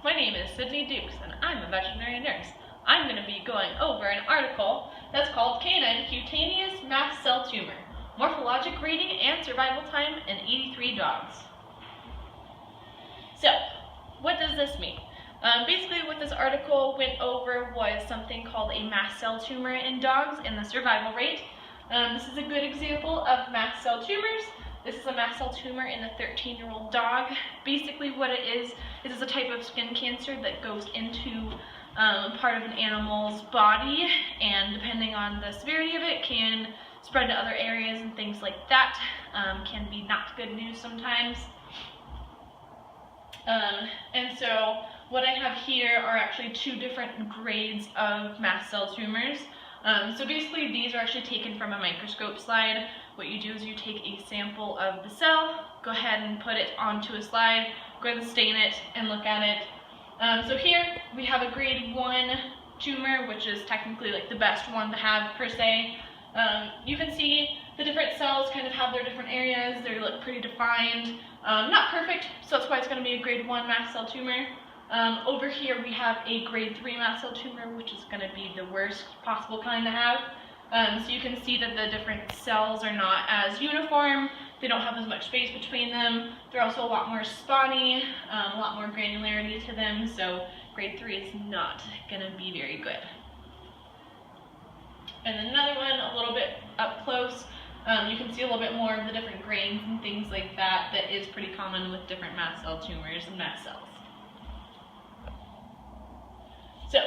my name is Sydney Dukes and I'm a veterinary nurse. I'm going to be going over an article that's called Canine Cutaneous Mast Cell Tumor, Morphologic Rating and Survival Time in 83 Dogs. So, what does this mean? Basically what this article went over was something called a mast cell tumor in dogs and the survival rate. This is a good example of mast cell tumors. This is a mast cell tumor in a 13-year-old dog. Basically what it is a type of skin cancer that goes into part of an animal's body, and depending on the severity of it can spread to other areas and things like that. Can be not good news sometimes. And so what I have here are actually two different grades of mast cell tumors. So basically these are actually taken from a microscope slide. What you do is you take a sample of the cell, go ahead and put it onto a slide, go ahead and stain it and look at it. So here we have a grade 1 tumor, which is technically like the best one to have per se. You can see the different cells kind of have their different areas. They look pretty defined. Not perfect, so that's why it's going to be a grade 1 mast cell tumor. Over here we have a grade 3 mast cell tumor, which is going to be the worst possible kind to have. So you can see that the different cells are not as uniform. They don't have as much space between them. They're also a lot more spawny, a lot more granularity to them, so grade 3 is not going to be very good. And then another one a little bit up close. You can see a little bit more of the different grains and things like that that is pretty common with different mast cell tumors and mast cells. So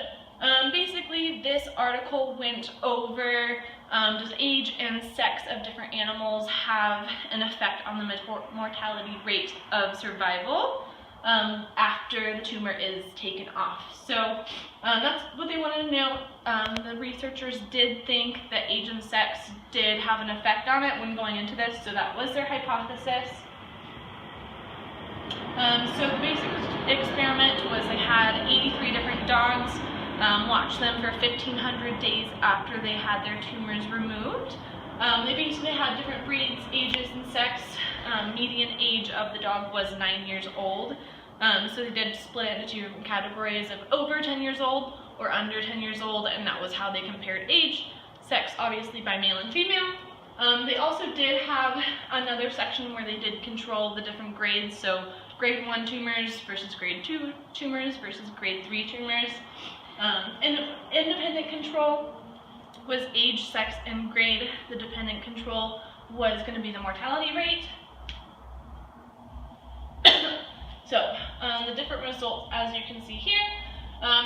basically this article went over does age and sex of different animals have an effect on the mortality rate of survival after the tumor is taken off. So that's what they wanted to know. The researchers did think that age and sex did have an effect on it when going into this, so that was their hypothesis. So the basic experiment was they had 83 different dogs, watched them for 1,500 days after they had their tumors removed. They basically had different breeds, ages, and sex. Median age of the dog was 9 years old. So they did split it into two different categories of over 10 years old or under 10 years old, and that was how they compared age. Sex, obviously, by male and female. They also did have another section where they did control the different grades, so grade 1 tumors versus grade 2 tumors versus grade 3 tumors. Independent control was age, sex, and grade. The dependent control was going to be the mortality rate. So the different results, as you can see here,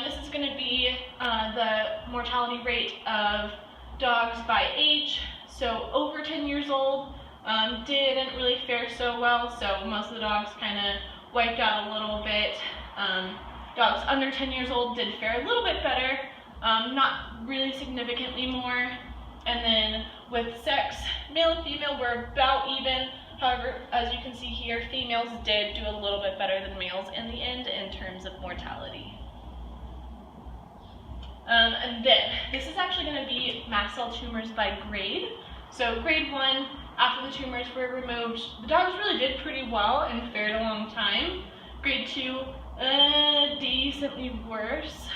this is going to be the mortality rate of dogs by age. So over 10 years old didn't really fare so well, so most of the dogs kind of wiped out a little bit. Dogs under 10 years old did fare a little bit better, not really significantly more. And then with sex, male and female were about even. However, as you can see here, females did do a little bit better than males in the end in terms of mortality. And then, this is actually going to be mast cell tumors by grade. So grade 1, after the tumors were removed, the dogs really did pretty well and fared a long time. Grade 2, decently worse.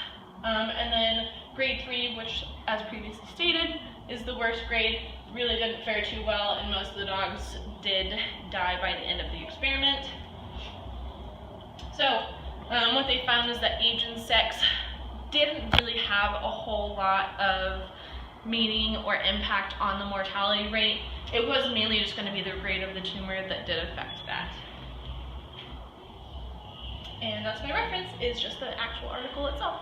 And then grade 3, which as previously stated, is the worst grade, really didn't fare too well, and most of the dogs did die by the end of the experiment. So what they found is that age and sex didn't really have a whole lot of meaning or impact on the mortality rate. It was mainly just going to be the grade of the tumor that did affect that. And that's my reference, is just the actual article itself.